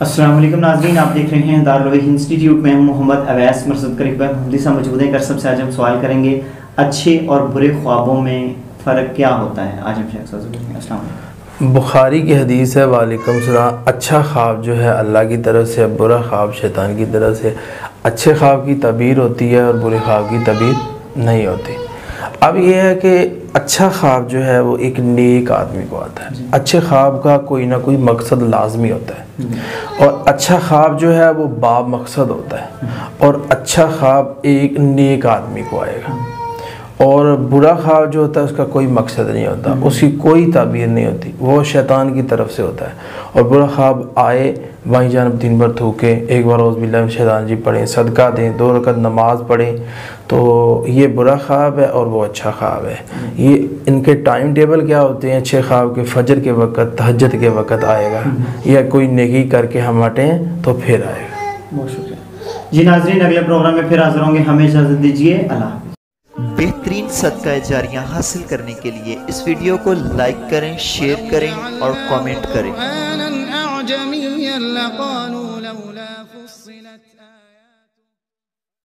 السلام علیکم ناظرین، آپ دیکھ رہے ہیں دارالعلوم انسٹیٹیوٹ میں ہوں محمد اویس مرصد قریب پر محمدی صاحب موجود ہیں۔ سب سے آج ہم سوال کریں گے اچھے اور برے خوابوں میں فرق کیا ہوتا ہے۔ آج ہم شیخ صاحب سے السلام علیکم۔ بخاری کی حدیث ہے، وعلیکم السلام، اچھا خواب جو ہے اللہ کی طرف سے، برا خواب شیطان کی طرف سے۔ اچھے خواب کی تعبیر ہوتی ہے اور برے خواب کی تعبیر نہیں ہوتی۔ اب یہ ہے کہ اچھا خواب جو ہے وہ ایک نیک آدمی کو آتا ہے۔ اچھے خواب کا کوئی نہ کوئی مقصد لازمی ہوتا ہے، اور اچھا خواب جو ہے وہ با مقصد ہوتا ہے، اور اچھا خواب ایک نیک آدمی کو آئے گا۔ اور برا خواب جو ہوتا ہے اس کا کوئی مقصد نہیں ہوتا، اس کی کوئی تعبیر نہیں ہوتی، وہ شیطان کی طرف سے ہوتا ہے۔ اور برا خواب آئے، بائیں جانب دن بھر تھوکیں، ایک بار اعوذ باللہ من الشیطان الرجیم پڑھیں، صدقہ دیں، 2 رکعت نماز پڑھیں، تو یہ برا خواب ہے اور وہ اچھا خواب ہے۔ یہ ان کے ٹائم ٹیبل کیا ہوتے ہیں؟ اچھے خواب کے فجر کے وقت، تہجد کے وقت آئے گا، یا کوئی نیکی کر کے ہم ہٹیں تو پھر آئے گا۔ بہت شکریہ جی ناظرین، اگلے پروگرام میں پھر حاضر ہوں گے، ہمیں اجازت دیجیے، اللہ حافظ۔ بہترین صدقہ جاریہ حاصل کرنے کے لیے اس ویڈیو کو لائک کریں، شیئر کریں اور کامنٹ کریں۔